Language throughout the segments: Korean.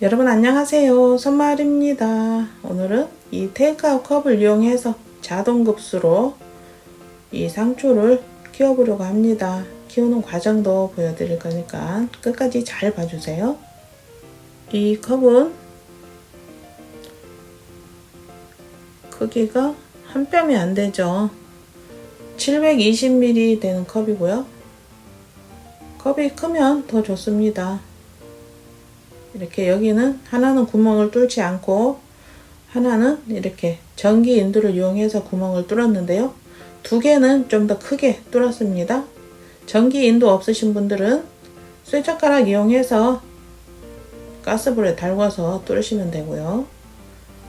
여러분 안녕하세요. 손마을입니다. 오늘은 이 테이크아웃 컵을 이용해서 자동급수로 이 상추를 키워보려고 합니다. 키우는 과정도 보여드릴 거니까 끝까지 잘 봐주세요. 이 컵은 크기가 한 뼘이 안 되죠. 720ml 되는 컵이고요. 컵이 크면 더 좋습니다. 이렇게 여기는 하나는 구멍을 뚫지 않고 하나는 이렇게 전기 인두를 이용해서 구멍을 뚫었는데요. 두 개는 좀 더 크게 뚫었습니다. 전기 인두 없으신 분들은 쇠젓가락 이용해서 가스불에 달궈서 뚫으시면 되고요.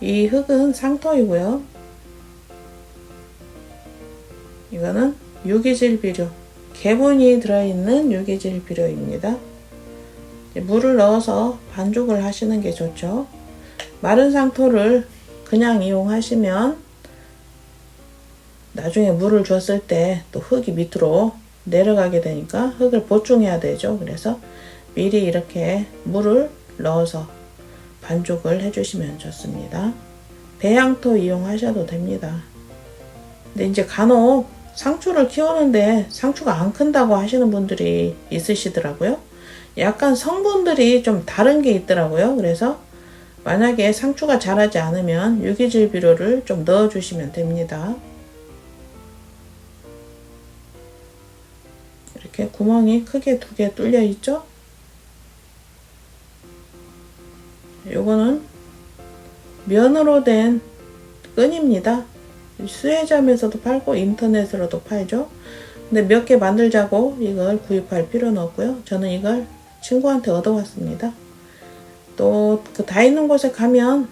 이 흙은 상토이고요. 이거는 유기질 비료, 개분이 들어있는 유기질 비료입니다. 물을 넣어서 반죽을 하시는 게 좋죠. 마른 상토를 그냥 이용하시면 나중에 물을 줬을 때 또 흙이 밑으로 내려가게 되니까 흙을 보충해야 되죠. 그래서 미리 이렇게 물을 넣어서 반죽을 해주시면 좋습니다. 배양토 이용하셔도 됩니다. 근데 이제 간혹 상추를 키우는데 상추가 안 큰다고 하시는 분들이 있으시더라고요. 약간 성분들이 좀 다른 게 있더라고요. 그래서 만약에 상추가 자라지 않으면 유기질 비료를 좀 넣어 주시면 됩니다. 이렇게 구멍이 크게 두 개 뚫려 있죠. 요거는 면으로 된 끈입니다. 수혜점에서도 팔고 인터넷으로도 팔죠. 근데 몇 개 만들자고 이걸 구입할 필요는 없고요. 저는 이걸 친구한테 얻어왔습니다. 또 그 다 있는 곳에 가면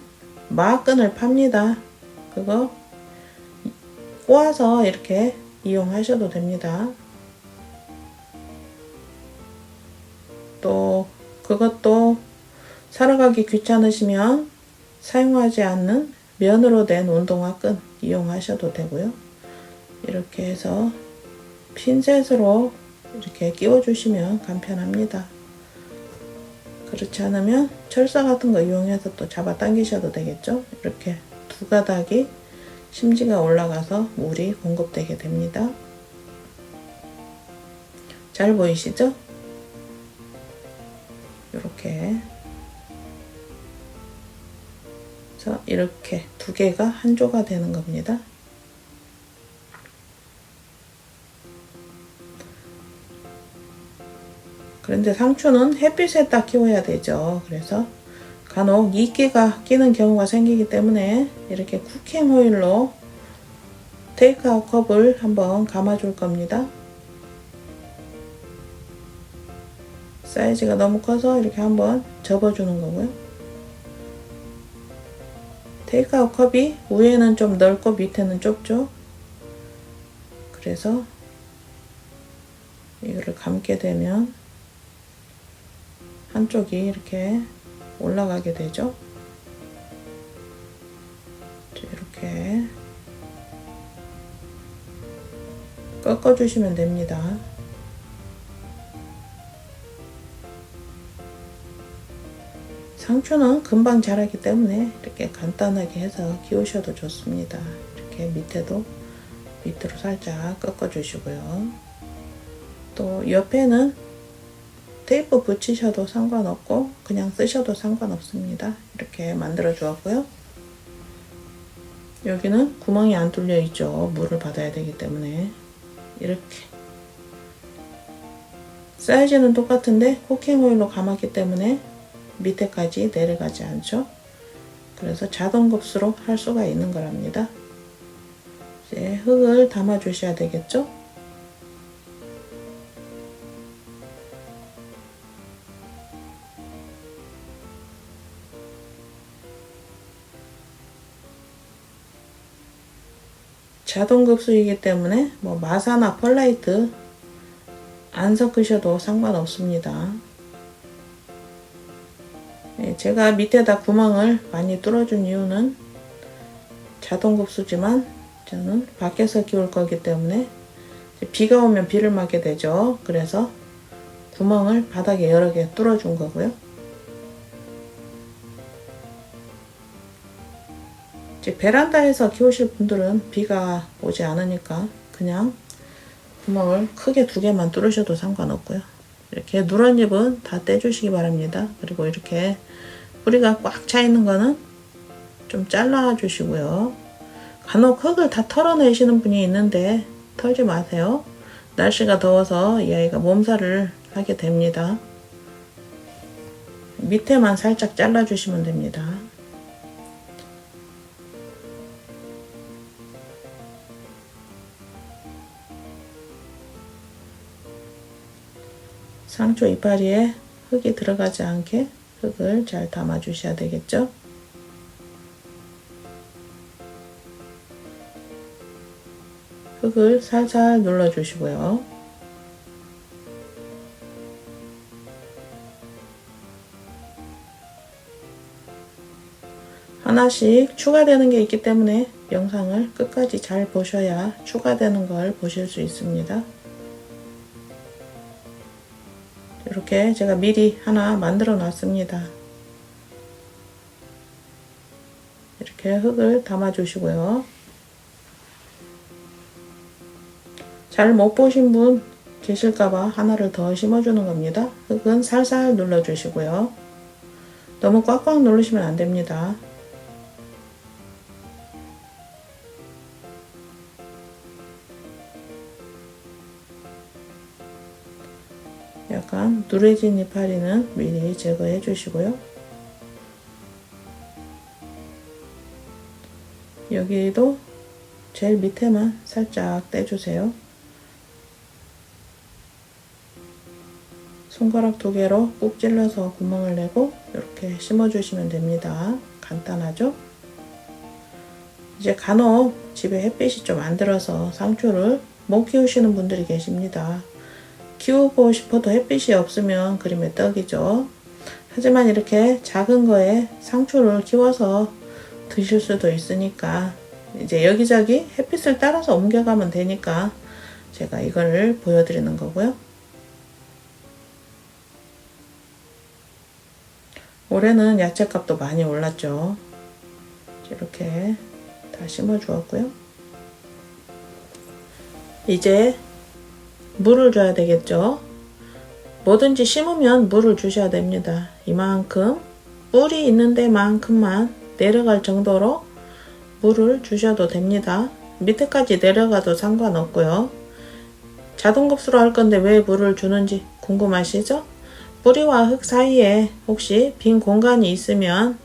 마끈을 팝니다. 그거 꼬아서 이렇게 이용하셔도 됩니다. 또 그것도 사러 가기 귀찮으시면 사용하지 않는 면으로 된 운동화 끈 이용하셔도 되고요. 이렇게 해서 핀셋으로 이렇게 끼워 주시면 간편합니다. 그렇지 않으면 철사 같은 거 이용해서 또 잡아 당기셔도 되겠죠. 이렇게 두 가닥이 심지가 올라가서 물이 공급되게 됩니다. 잘 보이시죠? 이렇게 이렇게 두 개가 한 조가 되는 겁니다. 그런데 상추는 햇빛에 딱 키워야 되죠. 그래서 간혹 이끼가 끼는 경우가 생기기 때문에 이렇게 쿠킹 호일로 테이크아웃 컵을 한번 감아 줄 겁니다. 사이즈가 너무 커서 이렇게 한번 접어 주는 거고요. 테이크아웃 컵이 위에는 좀 넓고 밑에는 좁죠. 그래서 이거를 감게 되면 한쪽이 이렇게 올라가게 되죠. 이렇게 꺾어 주시면 됩니다. 상추는 금방 자라기 때문에 이렇게 간단하게 해서 키우셔도 좋습니다. 이렇게 밑으로 살짝 꺾어 주시고요. 또 옆에는 테이프 붙이셔도 상관없고 그냥 쓰셔도 상관없습니다. 이렇게 만들어 주었고요. 여기는 구멍이 안 뚫려 있죠. 물을 받아야 되기 때문에 이렇게 사이즈는 똑같은데 쿠킹 오일로 감았기 때문에 밑에까지 내려가지 않죠. 그래서 자동급수로 할 수가 있는 거랍니다. 이제 흙을 담아 주셔야 되겠죠. 자동급수이기 때문에 뭐 마사나 펄라이트 안 섞으셔도 상관없습니다. 제가 밑에다 구멍을 많이 뚫어준 이유는 자동급수지만 저는 밖에서 키울 거기 때문에 비가 오면 비를 맞게 되죠. 그래서 구멍을 바닥에 여러 개 뚫어준 거고요. 이제 베란다에서 키우실 분들은 비가 오지 않으니까 그냥 구멍을 크게 2개만 뚫으셔도 상관없고요. 이렇게 누런 잎은 다 떼주시기 바랍니다. 그리고 이렇게 뿌리가 꽉 차 있는 거는 좀 잘라 주시고요. 간혹 흙을 다 털어내시는 분이 있는데 털지 마세요. 날씨가 더워서 이 아이가 몸살을 하게 됩니다. 밑에만 살짝 잘라 주시면 됩니다. 상추 이파리에 흙이 들어가지 않게 흙을 잘 담아 주셔야 되겠죠. 흙을 살살 눌러 주시고요. 하나씩 추가되는 게 있기 때문에 영상을 끝까지 잘 보셔야 추가되는 걸 보실 수 있습니다. 이렇게 제가 미리 하나 만들어 놨습니다. 이렇게 흙을 담아 주시고요. 잘 못 보신 분 계실까봐 하나를 더 심어주는 겁니다. 흙은 살살 눌러 주시고요. 너무 꽉꽉 누르시면 안 됩니다. 약간 누래진 이파리는 미리 제거해 주시고요. 여기도 제일 밑에만 살짝 떼주세요. 손가락 2개로 꾹 찔러서 구멍을 내고 이렇게 심어주시면 됩니다. 간단하죠? 이제 간혹 집에 햇빛이 좀 안 들어서 상추를 못 키우시는 분들이 계십니다. 키우고 싶어도 햇빛이 없으면 그림의 떡이죠. 하지만 이렇게 작은 거에 상추를 키워서 드실 수도 있으니까 이제 여기저기 햇빛을 따라서 옮겨가면 되니까 제가 이거를 보여드리는 거고요. 올해는 야채값도 많이 올랐죠. 이렇게 다 심어 주었고요. 이제 물을 줘야 되겠죠. 뭐든지 심으면 물을 주셔야 됩니다. 이만큼 뿌리 있는 데만큼만 내려갈 정도로 물을 주셔도 됩니다. 밑에까지 내려가도 상관없고요. 자동급수로 할 건데 왜 물을 주는지 궁금하시죠? 뿌리와 흙 사이에 혹시 빈 공간이 있으면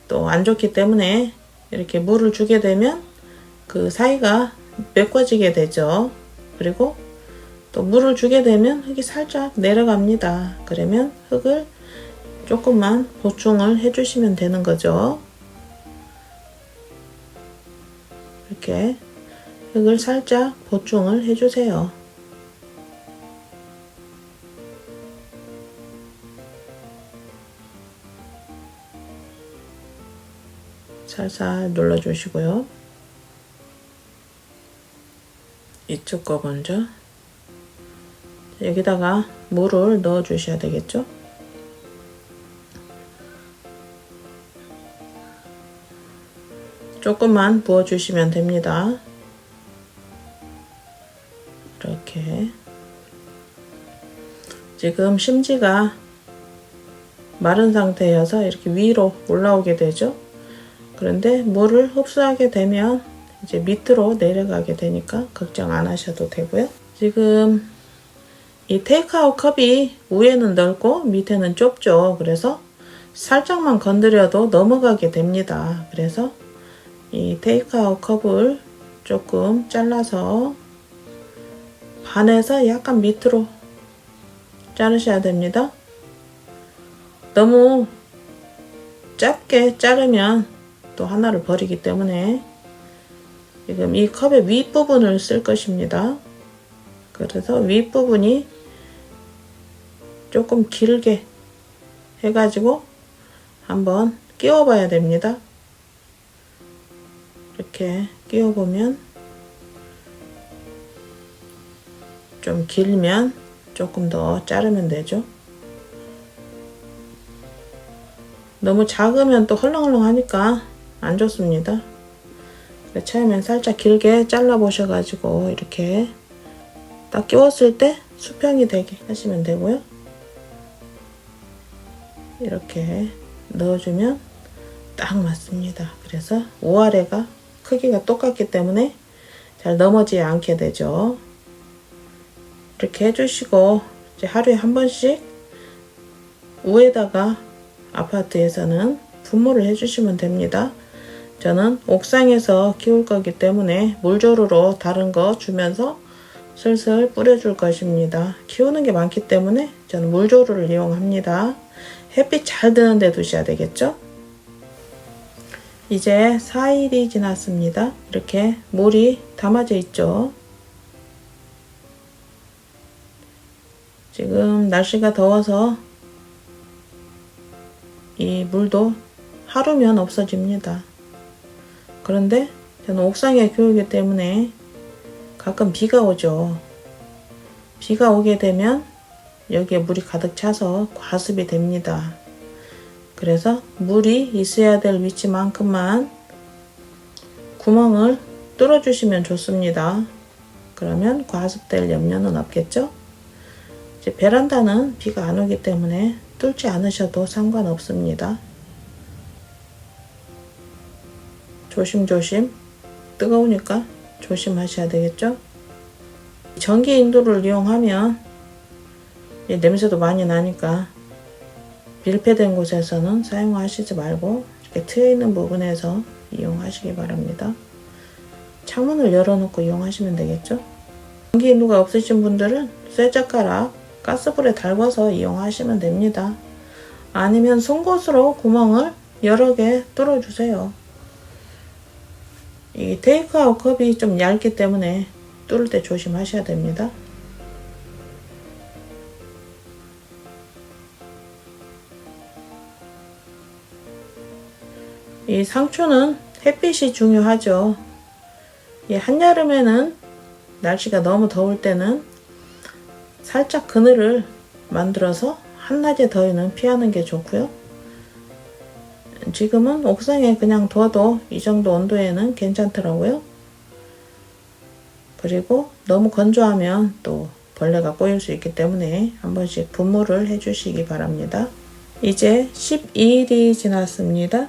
또 안 좋기 때문에 이렇게 물을 주게 되면 그 사이가 메꿔지게 되죠. 그리고 또 물을 주게 되면 흙이 살짝 내려갑니다. 그러면 흙을 조금만 보충을 해주시면 되는 거죠. 이렇게 흙을 살짝 보충을 해주세요. 살살 눌러주시고요. 이쪽 거 먼저 여기다가 물을 넣어 주셔야 되겠죠. 조금만 부어 주시면 됩니다. 이렇게 지금 심지가 마른 상태여서 이렇게 위로 올라오게 되죠. 그런데 물을 흡수하게 되면 이제 밑으로 내려가게 되니까 걱정 안 하셔도 되고요. 지금 이 테이크아웃 컵이 위에는 넓고 밑에는 좁죠. 그래서 살짝만 건드려도 넘어가게 됩니다. 그래서 이 테이크아웃 컵을 조금 잘라서 반에서 약간 밑으로 자르셔야 됩니다. 너무 짧게 자르면 또 하나를 버리기 때문에 지금 이 컵의 윗부분을 쓸 것입니다. 그래서 윗부분이 조금 길게 해가지고 한번 끼워 봐야 됩니다. 이렇게 끼워 보면 좀 길면 조금 더 자르면 되죠. 너무 작으면 또 헐렁헐렁 하니까 안 좋습니다. 처음엔 살짝 길게 잘라 보셔가지고 이렇게 딱 끼웠을 때 수평이 되게 하시면 되고요. 이렇게 넣어주면 딱 맞습니다. 그래서 위아래가 크기가 똑같기 때문에 잘 넘어지지 않게 되죠. 이렇게 해주시고 이제 하루에 한 번씩 위에다가 아파트에서는 분무를 해주시면 됩니다. 저는 옥상에서 키울 거기 때문에 물조르로 다른 거 주면서 슬슬 뿌려줄 것입니다. 키우는 게 많기 때문에 저는 물조르를 이용합니다. 햇빛 잘 드는 데 두셔야 되겠죠? 이제 4일이 지났습니다. 이렇게 물이 담아져 있죠. 지금 날씨가 더워서 이 물도 하루면 없어집니다. 그런데 저는 옥상에 키우기 때문에 가끔 비가 오죠. 비가 오게 되면 여기에 물이 가득 차서 과습이 됩니다. 그래서 물이 있어야 될 위치만큼만 구멍을 뚫어주시면 좋습니다. 그러면 과습될 염려는 없겠죠? 이제 베란다는 비가 안 오기 때문에 뚫지 않으셔도 상관없습니다. 조심조심, 뜨거우니까 조심하셔야 되겠죠? 전기 인도를 이용하면 냄새도 많이 나니까 밀폐된 곳에서는 사용하시지 말고 이렇게 트여 있는 부분에서 이용하시기 바랍니다. 창문을 열어놓고 이용하시면 되겠죠? 전기 인도가 없으신 분들은 쇠젓가락 가스불에 달궈서 이용하시면 됩니다. 아니면 송곳으로 구멍을 여러 개 뚫어주세요. 이 테이크아웃 컵이 좀 얇기 때문에 뚫을 때 조심하셔야 됩니다. 이 상추는 햇빛이 중요하죠. 이 한여름에는 날씨가 너무 더울 때는 살짝 그늘을 만들어서 한낮의 더위는 피하는 게 좋고요. 지금은 옥상에 그냥 둬도 이 정도 온도에는 괜찮더라고요. 그리고 너무 건조하면 또 벌레가 꼬일 수 있기 때문에 한 번씩 분무를 해주시기 바랍니다. 이제 12일이 지났습니다.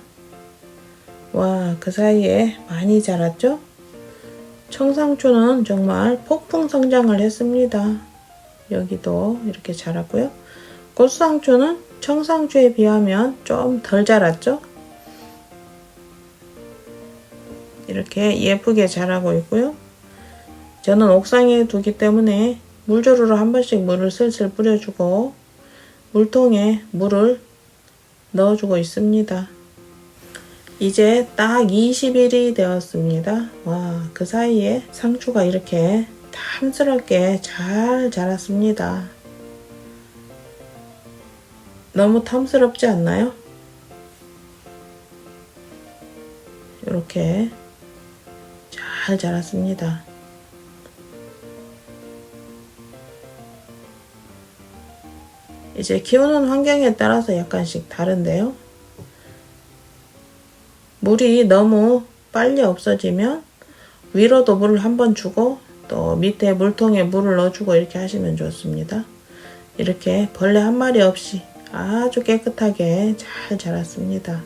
와, 그 사이에 많이 자랐죠? 청상추는 정말 폭풍 성장을 했습니다. 여기도 이렇게 자랐고요. 꽃상추는 청상추에 비하면 좀 덜 자랐죠? 이렇게 예쁘게 자라고 있고요. 저는 옥상에 두기 때문에 물조르로 한 번씩 물을 슬슬 뿌려주고 물통에 물을 넣어주고 있습니다. 이제 딱 20일이 되었습니다. 와, 그 사이에 상추가 이렇게 탐스럽게 잘 자랐습니다. 너무 탐스럽지 않나요? 이렇게 잘 자랐습니다. 이제 키우는 환경에 따라서 약간씩 다른데요. 물이 너무 빨리 없어지면 위로도 물을 한번 주고 또 밑에 물통에 물을 넣어주고 이렇게 하시면 좋습니다. 이렇게 벌레 한 마리 없이 아주 깨끗하게 잘 자랐습니다.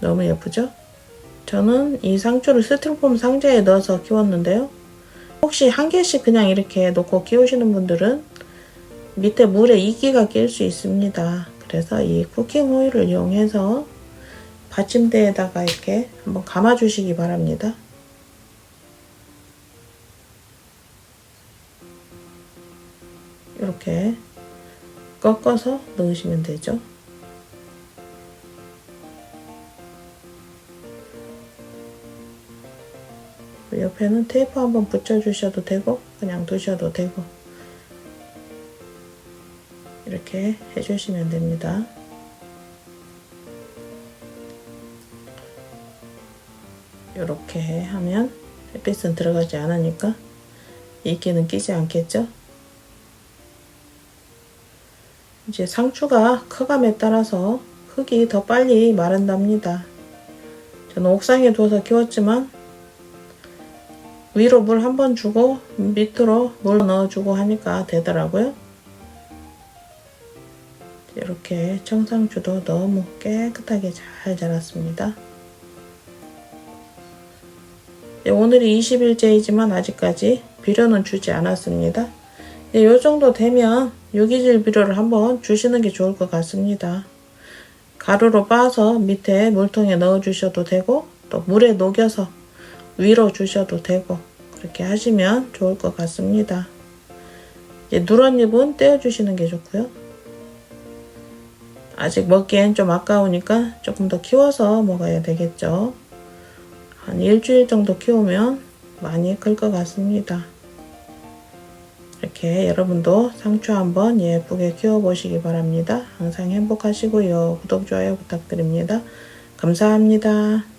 너무 예쁘죠? 저는 이 상추를 스티로폼 상자에 넣어서 키웠는데요. 혹시 한 개씩 그냥 이렇게 놓고 키우시는 분들은 밑에 물에 이끼가 낄 수 있습니다. 그래서 이 쿠킹 호일을 이용해서 받침대에다가 이렇게 한번 감아 주시기 바랍니다. 이렇게 꺾어서 넣으시면 되죠. 옆에는 테이프 한번 붙여 주셔도 되고 그냥 두셔도 되고 이렇게 해주시면 됩니다. 이렇게 하면 햇빛은 들어가지 않으니까 이끼는 끼지 않겠죠? 이제 상추가 크감에 따라서 흙이 더 빨리 마른답니다. 저는 옥상에 두어서 키웠지만 위로 물 한 번 주고 밑으로 물 넣어주고 하니까 되더라고요. 이렇게 청상추도 너무 깨끗하게 잘 자랐습니다. 오늘이 20일째이지만 아직까지 비료는 주지 않았습니다. 이 정도 되면 유기질 비료를 한번 주시는 게 좋을 것 같습니다. 가루로 빻아서 밑에 물통에 넣어 주셔도 되고, 또 물에 녹여서 위로 주셔도 되고, 그렇게 하시면 좋을 것 같습니다. 누런 잎은 떼어 주시는 게 좋고요. 아직 먹기엔 좀 아까우니까 조금 더 키워서 먹어야 되겠죠. 한 일주일 정도 키우면 많이 클 것 같습니다. 이렇게 여러분도 상추 한번 예쁘게 키워보시기 바랍니다. 항상 행복하시고요. 구독, 좋아요 부탁드립니다. 감사합니다.